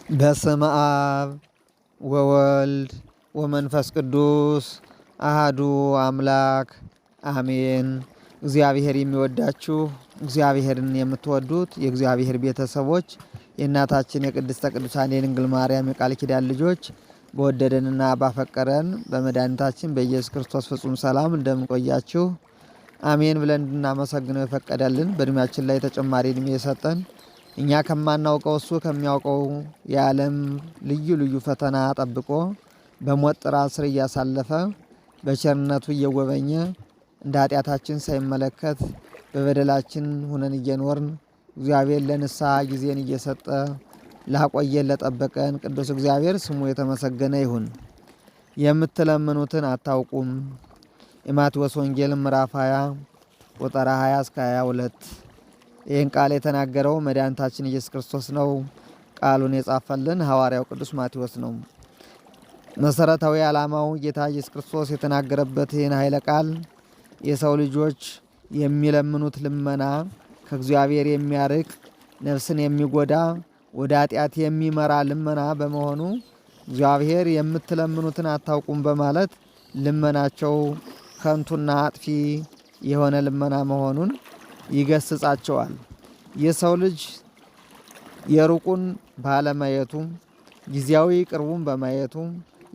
በስመ አብ ወወልድ ወመንፈስ ቅዱስ አሃዱ አምላክ አሜን። እግዚአብሔር የሚወዳችሁ እግዚአብሔርን የምትወዱት የእግዚአብሔር ቤተሰቦች የእናታችን የቅድስተ ቅዱሳን የድንግል ማርያም የቃል ኪዳን ልጆች በወደደንና ባፈቀረን በመድኃኒታችን በኢየሱስ ክርስቶስ ፍጹም ሰላም እንደምንቆያችሁ አሜን ብለን እንድናመሰግነው የፈቀደልን በእድሜያችን ላይ ተጨማሪ እድሜ የሰጠን እኛ ከማናውቀው እሱ ከሚያውቀው የዓለም ልዩ ልዩ ፈተና ጠብቆ በሞት ጥላ ስር እያሳለፈ በቸርነቱ እየጎበኘ እንደ ኃጢአታችን ሳይመለከት በበደላችን ሁነን እየኖርን እግዚአብሔር ለንስሐ ጊዜን እየሰጠ ላቆየን ለጠበቀን ቅዱስ እግዚአብሔር ስሙ የተመሰገነ ይሁን። የምትለምኑትን አታውቁም። የማቴዎስ ወንጌል ምዕራፍ 20 ቁጥር 20 እስከ 22 ይህን ቃል የተናገረው መድኃኒታችን ኢየሱስ ክርስቶስ ነው። ቃሉን የጻፈልን ሐዋርያው ቅዱስ ማቴዎስ ነው። መሰረታዊ ዓላማው ጌታ ኢየሱስ ክርስቶስ የተናገረበት ይህን ኃይለ ቃል የሰው ልጆች የሚለምኑት ልመና ከእግዚአብሔር የሚያርቅ ነፍስን የሚጎዳ ወደ ኃጢአት የሚመራ ልመና በመሆኑ እግዚአብሔር የምትለምኑትን አታውቁም በማለት ልመናቸው ከንቱና አጥፊ የሆነ ልመና መሆኑን ይገስጻቸዋል። የሰው ልጅ የሩቁን ባለማየቱ ጊዜያዊ ቅርቡን በማየቱ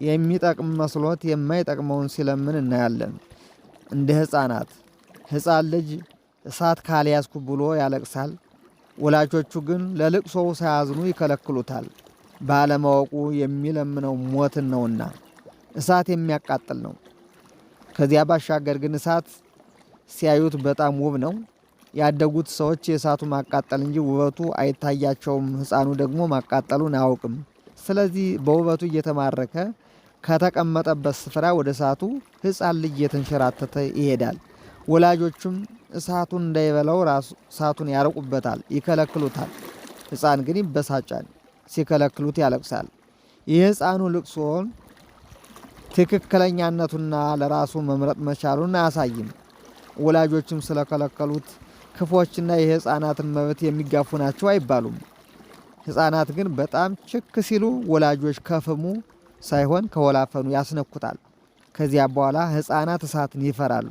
የሚጠቅም መስሎት የማይጠቅመውን ሲለምን እናያለን። እንደ ሕፃን ልጅ እሳት ካልያዝኩ ብሎ ያለቅሳል። ወላጆቹ ግን ለልቅሶው ሳያዝኑ ይከለክሉታል። ባለማወቁ የሚለምነው ሞትን ነውና እሳት የሚያቃጥል ነው። ከዚያ ባሻገር ግን እሳት ሲያዩት በጣም ውብ ነው። ያደጉት ሰዎች የእሳቱ ማቃጠል እንጂ ውበቱ አይታያቸውም። ሕፃኑ ደግሞ ማቃጠሉን አያውቅም። ስለዚህ በውበቱ እየተማረከ ከተቀመጠበት ስፍራ ወደ እሳቱ ሕፃን ልጅ እየተንሸራተተ ይሄዳል። ወላጆቹም እሳቱን እንዳይበላው ራሱ እሳቱን ያርቁበታል፣ ይከለክሉታል። ሕፃን ግን ይበሳጫል፣ ሲከለክሉት ያለቅሳል። የሕፃኑ ልቅሶ ትክክለኛነቱና ለራሱ መምረጥ መቻሉን አያሳይም። ወላጆችም ስለከለከሉት ክፎችና የሕፃናትን መብት የሚጋፉ ናቸው አይባሉም። ሕፃናት ግን በጣም ችክ ሲሉ ወላጆች ከፍሙ ሳይሆን ከወላፈኑ ያስነኩታል። ከዚያ በኋላ ሕፃናት እሳትን ይፈራሉ።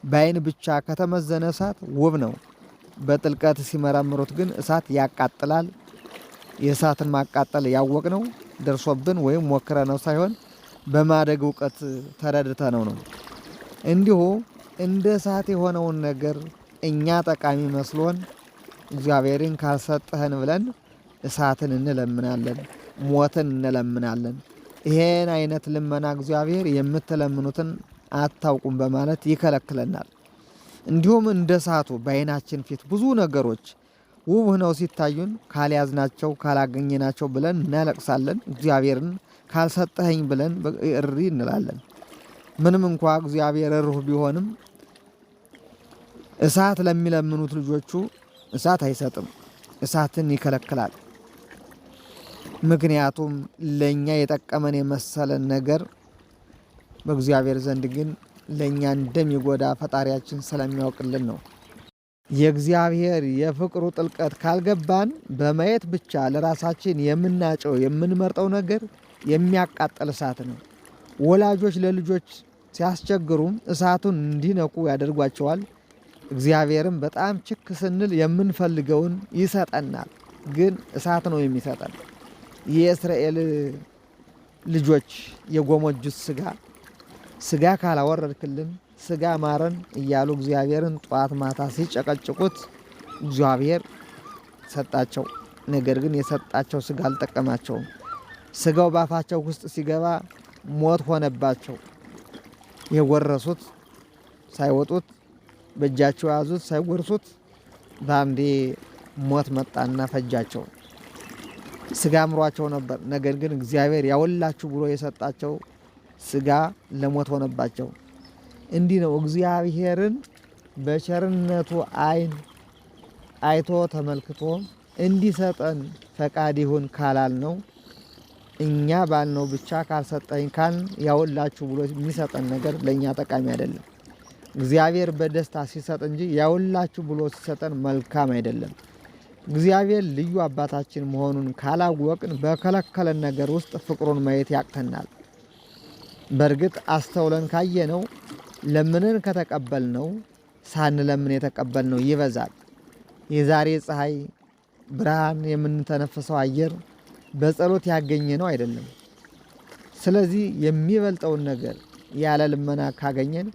በዓይን ብቻ ከተመዘነ እሳት ውብ ነው። በጥልቀት ሲመረምሩት ግን እሳት ያቃጥላል። የእሳትን ማቃጠል ያወቅነው ደርሶብን ወይም ሞክረነው ሳይሆን በማደግ እውቀት ተረድተነው ነው። እንዲሁ እንደ እሳት የሆነውን ነገር እኛ ጠቃሚ መስሎን እግዚአብሔርን ካልሰጠህን ብለን እሳትን እንለምናለን፣ ሞትን እንለምናለን። ይሄን አይነት ልመና እግዚአብሔር የምትለምኑትን አታውቁም በማለት ይከለክለናል። እንዲሁም እንደ እሳቱ በዓይናችን ፊት ብዙ ነገሮች ውብ ሆነው ሲታዩን ካልያዝናቸው ካላገኘናቸው ብለን እናለቅሳለን። እግዚአብሔርን ካልሰጠኸኝ ብለን እሪ እንላለን። ምንም እንኳ እግዚአብሔር ሩህ ቢሆንም እሳት ለሚለምኑት ልጆቹ እሳት አይሰጥም፣ እሳትን ይከለክላል። ምክንያቱም ለእኛ የጠቀመን የመሰለን ነገር በእግዚአብሔር ዘንድ ግን ለእኛ እንደሚጎዳ ፈጣሪያችን ስለሚያውቅልን ነው። የእግዚአብሔር የፍቅሩ ጥልቀት ካልገባን በማየት ብቻ ለራሳችን የምናጨው የምንመርጠው ነገር የሚያቃጥል እሳት ነው። ወላጆች ለልጆች ሲያስቸግሩም እሳቱን እንዲነኩ ያደርጓቸዋል። እግዚአብሔርም በጣም ችክ ስንል የምንፈልገውን ይሰጠናል። ግን እሳት ነው የሚሰጠን። የእስራኤል ልጆች የጎመጁት ስጋ ካላወረድክልን ስጋ ማረን እያሉ እግዚአብሔርን ጠዋት ማታ ሲጨቀጭቁት እግዚአብሔር ሰጣቸው። ነገር ግን የሰጣቸው ስጋ አልጠቀማቸውም። ስጋው ባፋቸው ውስጥ ሲገባ ሞት ሆነባቸው። የጎረሱት ሳይወጡት በእጃቸው ያዙት ሳይጎርሱት በአንዴ ሞት መጣና ፈጃቸው። ስጋ አምሯቸው ነበር። ነገር ግን እግዚአብሔር ያወላችሁ ብሎ የሰጣቸው ስጋ ለሞት ሆነባቸው። እንዲህ ነው እግዚአብሔርን በቸርነቱ ዓይን አይቶ ተመልክቶ እንዲሰጠን ፈቃድ ይሁን ካላል ነው እኛ ባልነው ብቻ ካልሰጠኝ ካል ያወላችሁ ብሎ የሚሰጠን ነገር ለእኛ ጠቃሚ አይደለም። እግዚአብሔር በደስታ ሲሰጥ እንጂ ያወላችሁ ብሎ ሲሰጠን መልካም አይደለም። እግዚአብሔር ልዩ አባታችን መሆኑን ካላወቅን በከለከለን ነገር ውስጥ ፍቅሩን ማየት ያቅተናል። በእርግጥ አስተውለን ካየነው ለምንን ከተቀበልነው ሳንለምን የተቀበልነው ይበዛል። የዛሬ ፀሐይ ብርሃን የምንተነፍሰው አየር በጸሎት ያገኘነው አይደለም። ስለዚህ የሚበልጠውን ነገር ያለ ልመና ካገኘን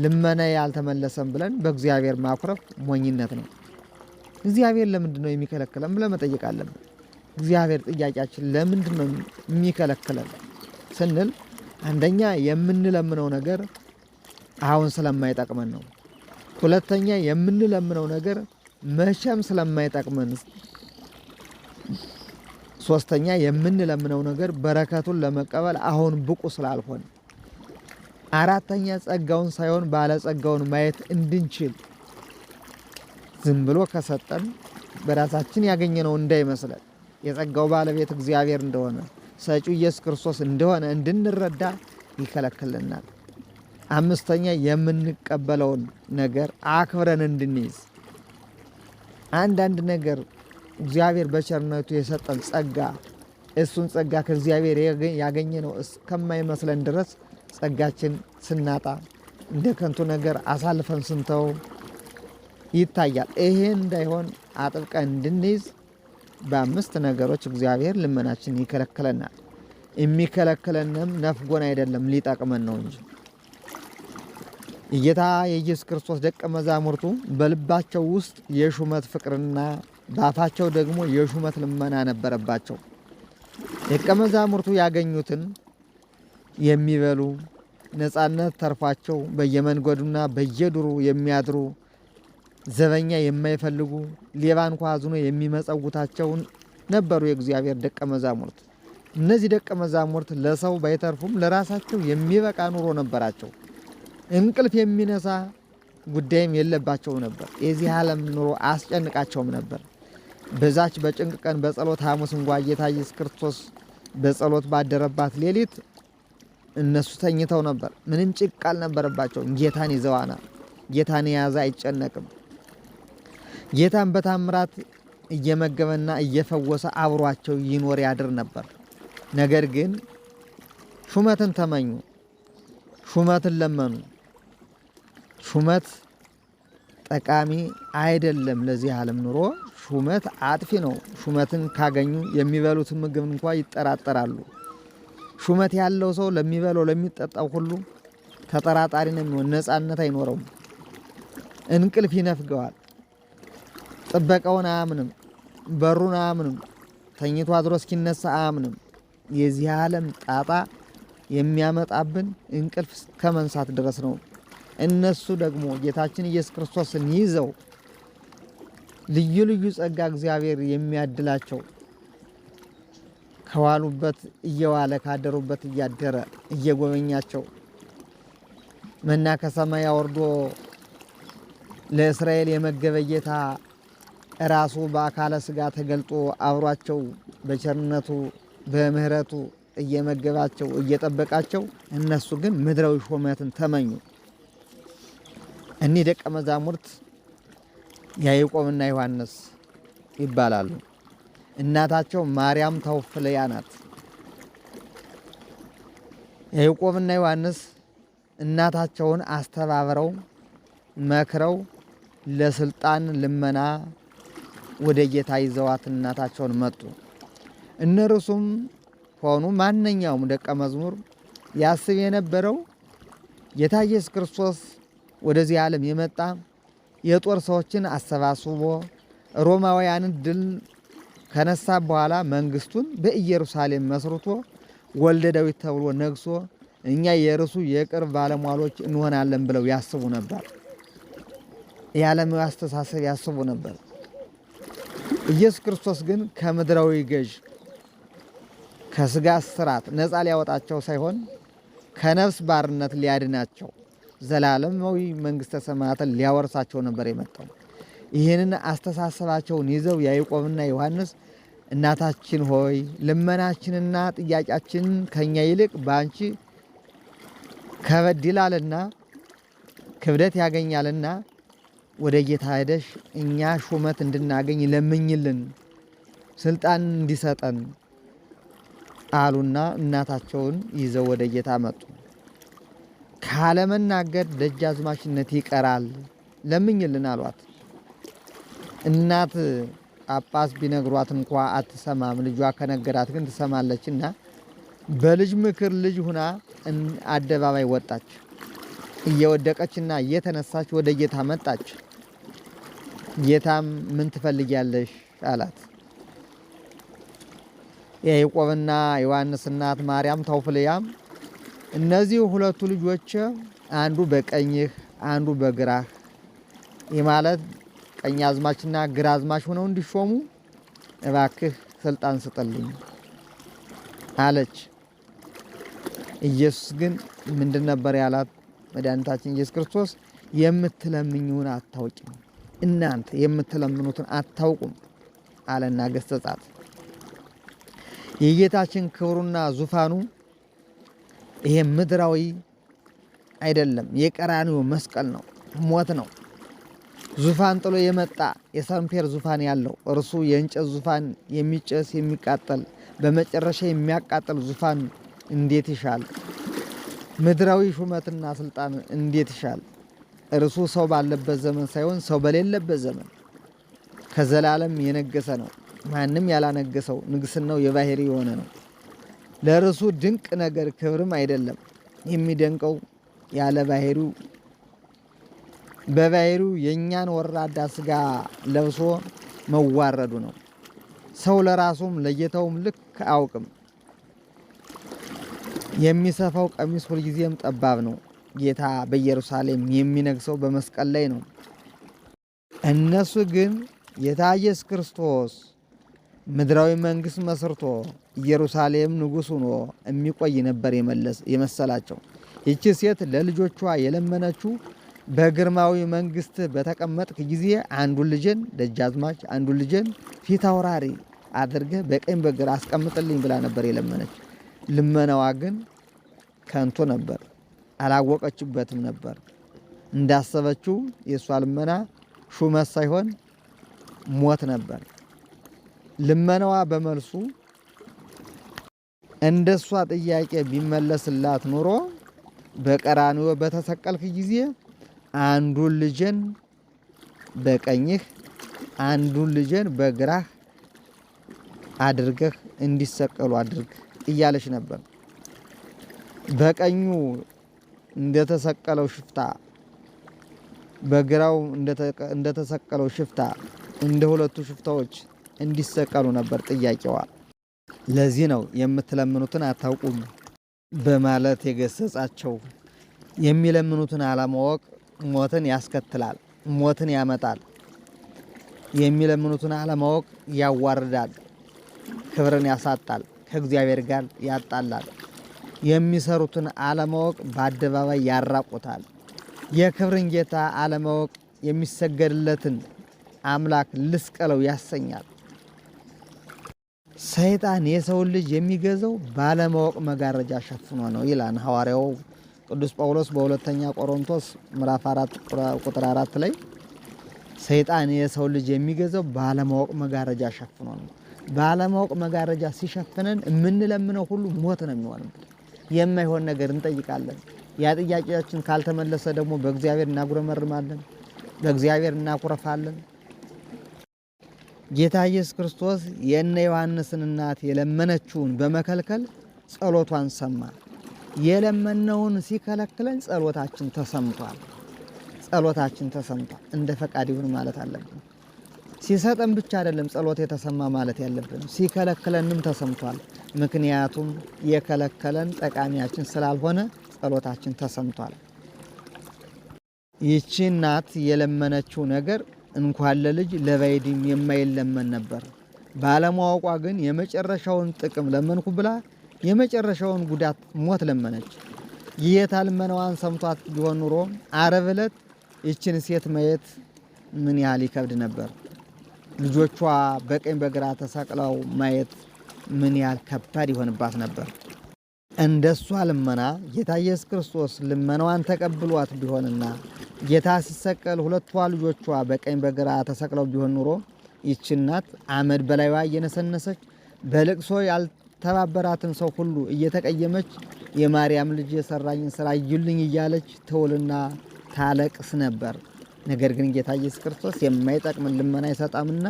ልመና ያልተመለሰም ብለን በእግዚአብሔር ማኩረፍ ሞኝነት ነው። እግዚአብሔር ለምንድነው የሚከለክለን ብለን መጠየቅ አለብን። እግዚአብሔር ጥያቄያችን ለምንድነው የሚከለክለን ስንል አንደኛ የምንለምነው ነገር አሁን ስለማይጠቅመን ነው። ሁለተኛ የምንለምነው ነገር መቼም ስለማይጠቅመን፣ ሶስተኛ የምንለምነው ነገር በረከቱን ለመቀበል አሁን ብቁ ስላልሆን፣ አራተኛ ጸጋውን ሳይሆን ባለጸጋውን ማየት እንድንችል ዝም ብሎ ከሰጠን በራሳችን ያገኘነው እንዳይመስለን የጸጋው ባለቤት እግዚአብሔር እንደሆነ ሰጪው ኢየሱስ ክርስቶስ እንደሆነ እንድንረዳ ይከለክልናል። አምስተኛ የምንቀበለውን ነገር አክብረን እንድንይዝ፣ አንዳንድ ነገር እግዚአብሔር በቸርነቱ የሰጠን ጸጋ እሱን ጸጋ ከእግዚአብሔር ያገኘነው እስከማይመስለን ድረስ ጸጋችን ስናጣ እንደ ከንቱ ነገር አሳልፈን ስንተው ይታያል። ይሄ እንዳይሆን አጥብቀን እንድንይዝ በአምስት ነገሮች እግዚአብሔር ልመናችን ይከለክለናል። የሚከለክለንም ነፍጎን አይደለም ሊጠቅመን ነው እንጂ። የጌታ የኢየሱስ ክርስቶስ ደቀ መዛሙርቱ በልባቸው ውስጥ የሹመት ፍቅርና በአፋቸው ደግሞ የሹመት ልመና ነበረባቸው። ደቀ መዛሙርቱ ያገኙትን የሚበሉ ነፃነት ተርፏቸው በየመንገዱና በየዱሩ የሚያድሩ ዘበኛ የማይፈልጉ ሌባ እንኳ አዝኖ የሚመጸውታቸው ነበሩ የእግዚአብሔር ደቀ መዛሙርት። እነዚህ ደቀ መዛሙርት ለሰው ባይተርፉም ለራሳቸው የሚበቃ ኑሮ ነበራቸው። እንቅልፍ የሚነሳ ጉዳይም የለባቸው ነበር። የዚህ ዓለም ኑሮ አስጨንቃቸውም ነበር። በዛች በጭንቅ ቀን በጸሎት ሐሙስ እንኳ ጌታ ኢየሱስ ክርስቶስ በጸሎት ባደረባት ሌሊት እነሱ ተኝተው ነበር። ምንም ጭንቅ አልነበረባቸውም። ጌታን ይዘዋና ጌታን የያዘ አይጨነቅም። ጌታን በታምራት እየመገበና እየፈወሰ አብሯቸው ይኖር ያድር ነበር። ነገር ግን ሹመትን ተመኙ፣ ሹመትን ለመኑ። ሹመት ጠቃሚ አይደለም ለዚህ ዓለም ኑሮ። ሹመት አጥፊ ነው። ሹመትን ካገኙ የሚበሉትን ምግብ እንኳ ይጠራጠራሉ። ሹመት ያለው ሰው ለሚበለው ለሚጠጣው ሁሉ ተጠራጣሪ ነው የሚሆን። ነፃነት አይኖረውም። እንቅልፍ ይነፍገዋል። ጥበቃውን አያምንም። በሩን አያምንም። ተኝቶ አድሮ እስኪነሳ አያምንም። የዚህ ዓለም ጣጣ የሚያመጣብን እንቅልፍ ከመንሳት ድረስ ነው። እነሱ ደግሞ ጌታችን ኢየሱስ ክርስቶስን ይዘው ልዩ ልዩ ጸጋ እግዚአብሔር የሚያድላቸው ከዋሉበት እየዋለ ካደሩበት እያደረ እየጎበኛቸው መና ከሰማይ አወርዶ ለእስራኤል የመገበ ጌታ ራሱ በአካለ ሥጋ ተገልጦ አብሯቸው በቸርነቱ በምህረቱ እየመገባቸው እየጠበቃቸው፣ እነሱ ግን ምድራዊ ሹመትን ተመኙ። እኒህ ደቀ መዛሙርት ያዕቆብና ዮሐንስ ይባላሉ። እናታቸው ማርያም ተወፍለያ ናት። ያዕቆብና ዮሐንስ እናታቸውን አስተባብረው መክረው ለስልጣን ልመና ወደ ጌታ ይዘዋት እናታቸውን መጡ። እነርሱም ሆኑ ማንኛውም ደቀ መዝሙር ያስብ የነበረው ጌታ ኢየሱስ ክርስቶስ ወደዚህ ዓለም የመጣ የጦር ሰዎችን አሰባስቦ ሮማውያንን ድል ከነሳ በኋላ መንግስቱን በኢየሩሳሌም መስርቶ ወልደ ዳዊት ተብሎ ነግሶ እኛ የእርሱ የቅርብ ባለሟሎች እንሆናለን ብለው ያስቡ ነበር። የዓለማዊ አስተሳሰብ ያስቡ ነበር። ኢየሱስ ክርስቶስ ግን ከምድራዊ ገዥ ከስጋ ስራት ነፃ ሊያወጣቸው ሳይሆን ከነፍስ ባርነት ሊያድናቸው ዘላለማዊ መንግስተ ሰማያትን ሊያወርሳቸው ነበር የመጣው። ይህንን አስተሳሰባቸውን ይዘው ያዕቆብና ዮሐንስ እናታችን ሆይ ልመናችንና ጥያቄያችን ከኛ ይልቅ በአንቺ ከበድ ይላልና ክብደት ያገኛልና ወደ ጌታ ሄደሽ እኛ ሹመት እንድናገኝ ለምኝልን፣ ስልጣን እንዲሰጠን አሉና እናታቸውን ይዘው ወደ ጌታ መጡ። ካለመናገር ደጃዝማችነት ይቀራል፣ ለምኝልን አሏት። እናት ጳጳስ ቢነግሯት እንኳ አትሰማም፣ ልጇ ከነገራት ግን ትሰማለችና በልጅ ምክር ልጅ ሁና አደባባይ ወጣች። እየወደቀችና እየተነሳች ወደ ጌታ መጣች። ጌታም ምን ትፈልጊያለሽ አላት። የያዕቆብና ዮሐንስ እናት ማርያም ታውፍልያም እነዚህ ሁለቱ ልጆች አንዱ በቀኝህ አንዱ በግራህ የማለት ቀኝ አዝማችና ግራ አዝማች ሆነው እንዲሾሙ እባክህ ስልጣን ስጥልኝ አለች። ኢየሱስ ግን ምንድን ነበር ያላት? መድኃኒታችን ኢየሱስ ክርስቶስ የምትለምኙን አታውቂም፣ እናንተ የምትለምኑትን አታውቁም አለና ገሰጻት። የጌታችን ክብሩና ዙፋኑ ይሄ ምድራዊ አይደለም፣ የቀራንዮ መስቀል ነው፣ ሞት ነው። ዙፋን ጥሎ የመጣ የሰምፔር ዙፋን ያለው እርሱ የእንጨት ዙፋን የሚጨስ የሚቃጠል በመጨረሻ የሚያቃጥል ዙፋን እንዴት ይሻል? ምድራዊ ሹመትና ስልጣን እንዴት ይሻል? እርሱ ሰው ባለበት ዘመን ሳይሆን ሰው በሌለበት ዘመን ከዘላለም የነገሰ ነው። ማንም ያላነገሰው ንግስናው የባህሪ የሆነ ነው። ለእርሱ ድንቅ ነገር ክብርም አይደለም። የሚደንቀው ያለ ባህሪው በባህሪው የእኛን ወራዳ ስጋ ለብሶ መዋረዱ ነው። ሰው ለራሱም ለጌታውም ልክ አያውቅም። የሚሰፋው ቀሚስ ሁልጊዜም ጠባብ ነው። ጌታ በኢየሩሳሌም የሚነግሰው በመስቀል ላይ ነው። እነሱ ግን ጌታ ኢየሱስ ክርስቶስ ምድራዊ መንግስት መስርቶ ኢየሩሳሌም ንጉሥ ሆኖ የሚቆይ ነበር የመሰላቸው። ይቺ ሴት ለልጆቿ የለመነችው በግርማዊ መንግስት በተቀመጥክ ጊዜ አንዱን ልጅን ደጃዝማች አንዱን ልጅን ፊት አውራሪ አድርገህ በቀኝ በግራ አስቀምጥልኝ ብላ ነበር የለመነች። ልመናዋ ግን ከንቱ ነበር፣ አላወቀችበትም ነበር። እንዳሰበችው የእሷ ልመና ሹመት ሳይሆን ሞት ነበር። ልመናዋ በመልሱ እንደሷ ጥያቄ ቢመለስላት ኑሮ በቀራንዮ በተሰቀልክ ጊዜ አንዱን ልጅን በቀኝህ አንዱን ልጅን በግራህ አድርገህ እንዲሰቀሉ አድርግ እያለች ነበር። በቀኙ እንደተሰቀለው ሽፍታ በግራው እንደተሰቀለው ሽፍታ እንደ ሁለቱ ሽፍታዎች እንዲሰቀሉ ነበር ጥያቄዋ። ለዚህ ነው የምትለምኑትን አታውቁም በማለት የገሰጻቸው። የሚለምኑትን አለማወቅ ሞትን ያስከትላል፣ ሞትን ያመጣል። የሚለምኑትን አለማወቅ ያዋርዳል፣ ክብርን ያሳጣል፣ ከእግዚአብሔር ጋር ያጣላል። የሚሰሩትን አለማወቅ በአደባባይ ያራቁታል። የክብርን ጌታ አለማወቅ የሚሰገድለትን አምላክ ልስቀለው ያሰኛል። ሰይጣን የሰውን ልጅ የሚገዛው ባለማወቅ መጋረጃ ሸፍኖ ነው ይላል ሐዋርያው ቅዱስ ጳውሎስ በሁለተኛ ቆሮንቶስ ምዕራፍ 4 ቁጥር 4 ላይ ሰይጣን የሰው ልጅ የሚገዛው ባለማወቅ መጋረጃ ሸፍኖ ነው። ባለማወቅ መጋረጃ ሲሸፍነን የምንለምነው ሁሉ ሞት ነው የሚሆነው። የማይሆን ነገር እንጠይቃለን። ያ ጥያቄያችን ካልተመለሰ ደግሞ በእግዚአብሔር እናጉረመርማለን፣ በእግዚአብሔር እናኩረፋለን። ጌታ ኢየሱስ ክርስቶስ የእነ ዮሐንስን እናት የለመነችውን በመከልከል ጸሎቷን ሰማ። የለመነውን ሲከለክለን ጸሎታችን ተሰምቷል። ጸሎታችን ተሰምቷል። እንደ ፈቃድ ይሁን ማለት አለብን። ሲሰጠን ብቻ አይደለም ጸሎት የተሰማ ማለት ያለብን፣ ሲከለክለንም ተሰምቷል። ምክንያቱም የከለከለን ጠቃሚያችን ስላልሆነ ጸሎታችን ተሰምቷል። ይህች እናት የለመነችው ነገር እንኳን ለልጅ ለባይድም የማይለመን ነበር። ባለማወቋ ግን የመጨረሻውን ጥቅም ለመንኩ ብላ የመጨረሻውን ጉዳት ሞት ለመነች። ጌታ ልመናዋን ሰምቷት ቢሆን ኑሮ ዓርብ ዕለት ይችን ሴት ማየት ምን ያህል ይከብድ ነበር። ልጆቿ በቀኝ በግራ ተሰቅለው ማየት ምን ያህል ከባድ ይሆንባት ነበር። እንደሷ ልመና ጌታ ኢየሱስ ክርስቶስ ልመናዋን ተቀብሏት ቢሆንና ጌታ ሲሰቀል ሁለቱ ልጆቿ በቀኝ በግራ ተሰቅለው ቢሆን ኑሮ ይህች እናት አመድ በላይዋ እየነሰነሰች በልቅሶ ያልተባበራትን ሰው ሁሉ እየተቀየመች የማርያም ልጅ የሰራኝን ስራ እዩልኝ እያለች ትውልና ታለቅስ ነበር። ነገር ግን ጌታ ኢየሱስ ክርስቶስ የማይጠቅምን ልመና አይሰጣምና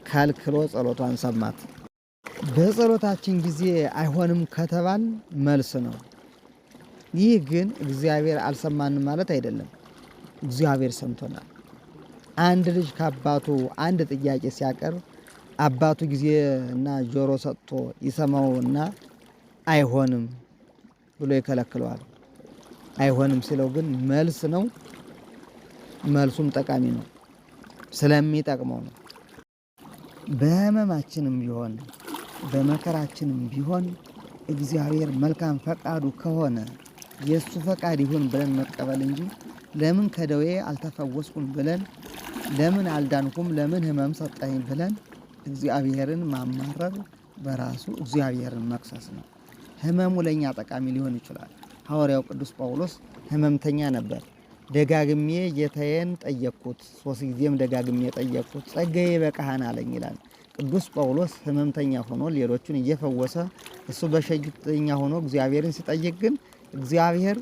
ከልክሎ ጸሎቷን ሰማት። በጸሎታችን ጊዜ አይሆንም ከተባል መልስ ነው። ይህ ግን እግዚአብሔር አልሰማንም ማለት አይደለም። እግዚአብሔር ሰምቶናል። አንድ ልጅ ከአባቱ አንድ ጥያቄ ሲያቀርብ አባቱ ጊዜና ጆሮ ሰጥቶ ይሰማውና አይሆንም ብሎ ይከለክለዋል። አይሆንም ሲለው ግን መልስ ነው። መልሱም ጠቃሚ ነው፣ ስለሚጠቅመው ነው። በሕመማችንም ቢሆን በመከራችንም ቢሆን እግዚአብሔር መልካም ፈቃዱ ከሆነ የእሱ ፈቃድ ይሁን ብለን መቀበል እንጂ ለምን ከደዌ አልተፈወስኩም ብለን፣ ለምን አልዳንኩም፣ ለምን ሕመም ሰጠኝ ብለን እግዚአብሔርን ማማረር በራሱ እግዚአብሔርን መክሰስ ነው። ሕመሙ ለእኛ ጠቃሚ ሊሆን ይችላል። ሐዋርያው ቅዱስ ጳውሎስ ሕመምተኛ ነበር። ደጋግሜ ጌታዬን ጠየቅኩት፣ 3 ጊዜም ደጋግሜ ጠየቅኩት፣ ጸጋዬ ይበቃሃል አለኝ ይላል። ቅዱስ ጳውሎስ ሕመምተኛ ሆኖ ሌሎቹን እየፈወሰ እሱ በሽተኛ ሆኖ እግዚአብሔርን ሲጠይቅ ግን እግዚአብሔር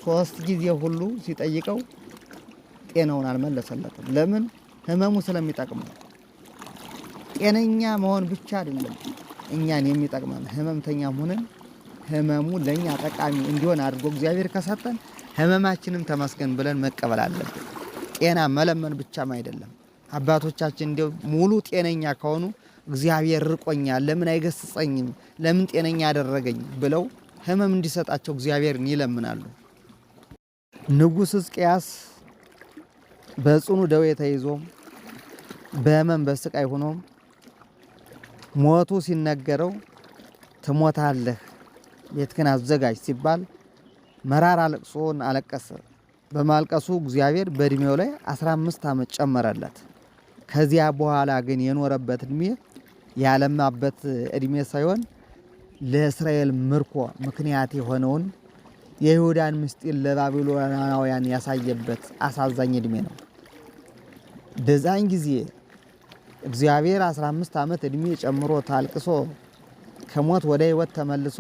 3 ጊዜ ሁሉ ሲጠይቀው ጤናውን አልመለሰለትም። ለምን? ሕመሙ ስለሚጠቅመው። ጤነኛ መሆን ብቻ አይደለም እኛን የሚጠቅመን፣ ሕመምተኛ ሆነን ሕመሙ ለእኛ ጠቃሚ እንዲሆን አድርጎ እግዚአብሔር ከሰጠን ሕመማችንም ተመስገን ብለን መቀበል አለብን። ጤና መለመን ብቻም አይደለም። አባቶቻችን እንዲያው ሙሉ ጤነኛ ከሆኑ እግዚአብሔር ርቆኛል፣ ለምን አይገስጸኝም፣ ለምን ጤነኛ ያደረገኝ ብለው ሕመም እንዲሰጣቸው እግዚአብሔርን ይለምናሉ። ንጉሥ ሕዝቅያስ በጽኑ ደዌ ተይዞ በሕመም በስቃይ ሆኖ ሞቱ ሲነገረው ትሞታለህ፣ ቤትህን አዘጋጅ ሲባል መራራ ለቅሶን አለቀሰ። በማልቀሱ እግዚአብሔር በእድሜው ላይ 15 ዓመት ጨመረለት። ከዚያ በኋላ ግን የኖረበት እድሜ ያለማበት እድሜ ሳይሆን ለእስራኤል ምርኮ ምክንያት የሆነውን የይሁዳን ምስጢር ለባቢሎናውያን ያሳየበት አሳዛኝ እድሜ ነው። በዛን ጊዜ እግዚአብሔር 15 ዓመት እድሜ ጨምሮ ታልቅሶ ከሞት ወደ ሕይወት ተመልሶ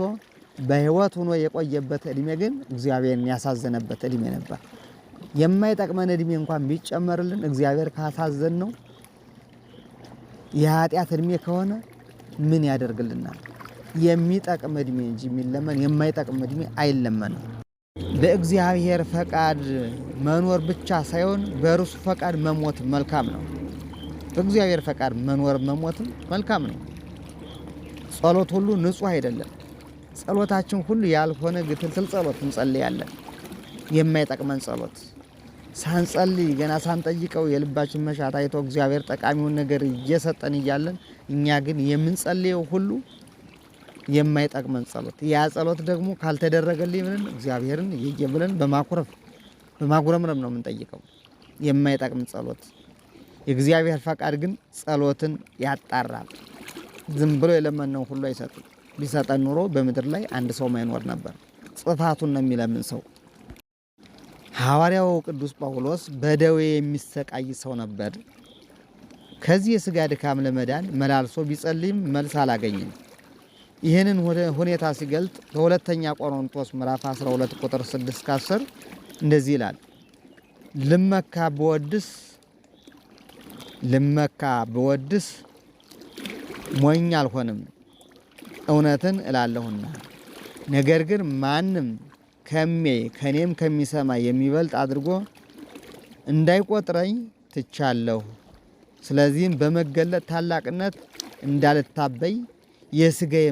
በሕይወት ሆኖ የቆየበት እድሜ ግን እግዚአብሔርን ያሳዘነበት እድሜ ነበር። የማይጠቅመን እድሜ እንኳን ቢጨመርልን እግዚአብሔር ካሳዘን ነው የኃጢአት እድሜ ከሆነ ምን ያደርግልናል? የሚጠቅም እድሜ እንጂ የሚለመን የማይጠቅም እድሜ አይለመንም። በእግዚአብሔር ፈቃድ መኖር ብቻ ሳይሆን በእርሱ ፈቃድ መሞት መልካም ነው። በእግዚአብሔር ፈቃድ መኖር መሞትም መልካም ነው። ጸሎት ሁሉ ንጹህ አይደለም። ጸሎታችን ሁሉ ያልሆነ ግትልትል ጸሎት እንጸልያለን። የማይጠቅመን ጸሎት ሳንጸልይ ገና ሳንጠይቀው የልባችን መሻት አይቶ እግዚአብሔር ጠቃሚውን ነገር እየሰጠን እያለን እኛ ግን የምንጸልየው ሁሉ የማይጠቅመን ጸሎት፣ ያ ጸሎት ደግሞ ካልተደረገልኝ ብለን እግዚአብሔርን ብለን በማጉረምረም ነው የምንጠይቀው። የማይጠቅም ጸሎት። የእግዚአብሔር ፈቃድ ግን ጸሎትን ያጣራል። ዝም ብሎ የለመነው ሁሉ አይሰጥም። ቢሰጠን ኑሮ በምድር ላይ አንድ ሰው ማይኖር ነበር። ጽፋቱን ነው የሚለምን ሰው። ሐዋርያው ቅዱስ ጳውሎስ በደዌ የሚሰቃይ ሰው ነበር። ከዚህ የሥጋ ድካም ለመዳን መላልሶ ቢጸልይም መልስ አላገኝም። ይህንን ሁኔታ ሲገልጥ በሁለተኛ ቆሮንቶስ ምዕራፍ 12 ቁጥር 6-10 እንደዚህ ይላል። ልመካ ብወድስ ሞኝ አልሆንም፣ እውነትን እላለሁና። ነገር ግን ማንም ከኔም ከሚሰማ የሚበልጥ አድርጎ እንዳይቆጥረኝ ትቻለሁ። ስለዚህም በመገለጥ ታላቅነት እንዳልታበይ የሥጋዬ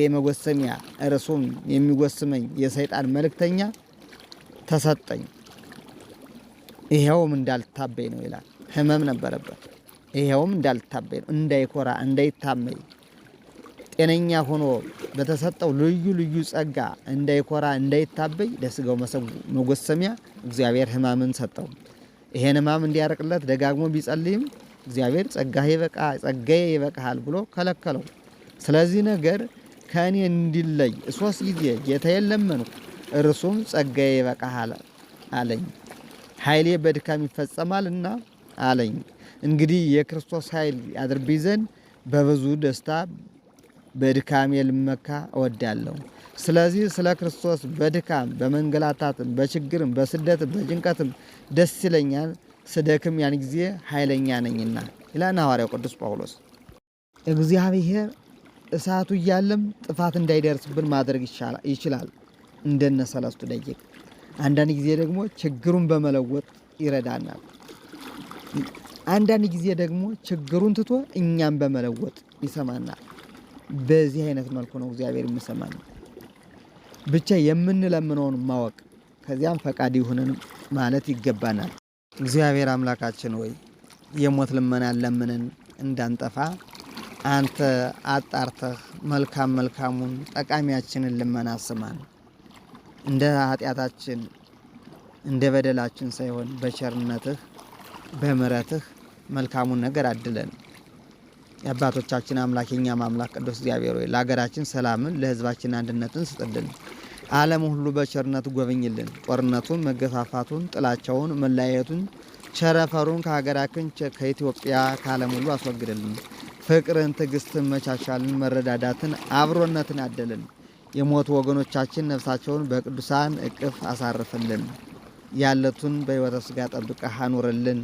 መጎሰሚያ እርሱም የሚጎስመኝ የሰይጣን መልእክተኛ ተሰጠኝ። ይሄውም እንዳልታበይ ነው ይላል። ሕመም ነበረበት። ይሄውም እንዳልታበይ ነው፣ እንዳይኮራ፣ እንዳይታመይ ጤነኛ ሆኖ በተሰጠው ልዩ ልዩ ጸጋ እንዳይኮራ፣ እንዳይታበይ ለሥጋው መጎሰሚያ እግዚአብሔር ሕማምን ሰጠው። ይሄን ሕማም እንዲያርቅለት ደጋግሞ ቢጸልይም እግዚአብሔር ጸጋዬ ይበቃሃል ብሎ ከለከለው። ስለዚህ ነገር ከእኔ እንዲለይ 3 ጊዜ ጌታዬን ለመንኩ፣ እርሱም ጸጋዬ ይበቃሃል አለኝ። ኃይሌ በድካም ይፈጸማልና አለኝ። እንግዲህ የክርስቶስ ኃይል ያድርብኝ ዘንድ በብዙ ደስታ በድካሜ ልመካ እወዳለሁ። ስለዚህ ስለ ክርስቶስ በድካም በመንገላታትም በችግርም በስደትም በጭንቀትም ደስ ይለኛል። ስደክም ያን ጊዜ ኃይለኛ ነኝና ይላል ሐዋርያው ቅዱስ ጳውሎስ። እግዚአብሔር እሳቱ እያለም ጥፋት እንዳይደርስብን ማድረግ ይችላል። እንደነ ሰለስቱ ደቂቅ አንዳንድ ጊዜ ደግሞ ችግሩን በመለወጥ ይረዳናል። አንዳንድ ጊዜ ደግሞ ችግሩን ትቶ እኛም በመለወጥ ይሰማናል። በዚህ አይነት መልኩ ነው እግዚአብሔር የሚሰማን። ብቻ የምንለምነውን ማወቅ ከዚያም ፈቃድ ይሁንን ማለት ይገባናል። እግዚአብሔር አምላካችን ሆይ የሞት ልመናን ለምንን እንዳንጠፋ አንተ አጣርተህ መልካም መልካሙን ጠቃሚያችንን ልመና ስማን። እንደ ኃጢአታችን እንደ በደላችን ሳይሆን በቸርነትህ በምሕረትህ መልካሙን ነገር አድለን። የአባቶቻችን አምላክ የኛም አምላክ ቅዱስ እግዚአብሔር ሆይ ለሀገራችን ሰላምን ለሕዝባችን አንድነትን ስጥልን። ዓለም ሁሉ በቸርነት ጎብኝልን። ጦርነቱን፣ መገፋፋቱን፣ ጥላቻውን፣ መለያየቱን፣ ቸረፈሩን ከሀገራችን ከኢትዮጵያ ከዓለም ሁሉ አስወግድልን። ፍቅርን፣ ትዕግስትን፣ መቻቻልን፣ መረዳዳትን፣ አብሮነትን አደልን። የሞቱ ወገኖቻችን ነፍሳቸውን በቅዱሳን እቅፍ አሳርፍልን። ያለቱን በሕይወተ ሥጋ ጠብቀህ አኑርልን።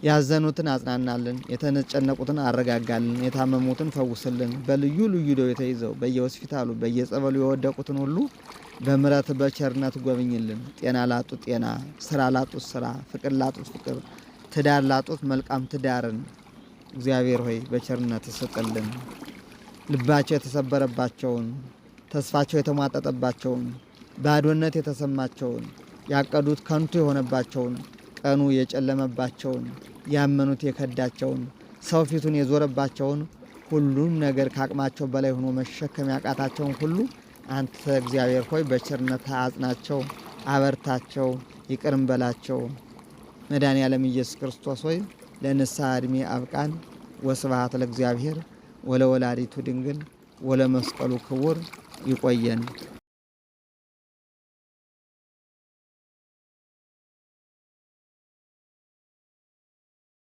ያዘኑትን አጽናናልን። የተጨነቁትን አረጋጋልን። የታመሙትን ፈውስልን። በልዩ ልዩ ደዌ ተይዘው በየሆስፒታሉ በየጸበሉ የወደቁትን ሁሉ በምሕረት በቸርነት ጎብኝልን። ጤና ላጡት ጤና፣ ስራ ላጡት ስራ፣ ፍቅር ላጡት ፍቅር፣ ትዳር ላጡት መልካም ትዳርን እግዚአብሔር ሆይ በቸርነት ስጥልን። ልባቸው የተሰበረባቸውን፣ ተስፋቸው የተሟጠጠባቸውን፣ ባዶነት የተሰማቸውን፣ ያቀዱት ከንቱ የሆነባቸውን፣ ቀኑ የጨለመባቸውን፣ ያመኑት የከዳቸውን፣ ሰው ፊቱን የዞረባቸውን፣ ሁሉም ነገር ከአቅማቸው በላይ ሆኖ መሸከም ያቃታቸውን ሁሉ አንተ እግዚአብሔር ሆይ በቸርነት አጽናቸው፣ አበርታቸው፣ ይቅርም በላቸው። መድኃኔዓለም ኢየሱስ ክርስቶስ ሆይ ለንስሐ ዕድሜ አብቃን። ወስብሐት ለእግዚአብሔር ወለወላዲቱ ድንግል ወለመስቀሉ ክቡር። ይቆየን።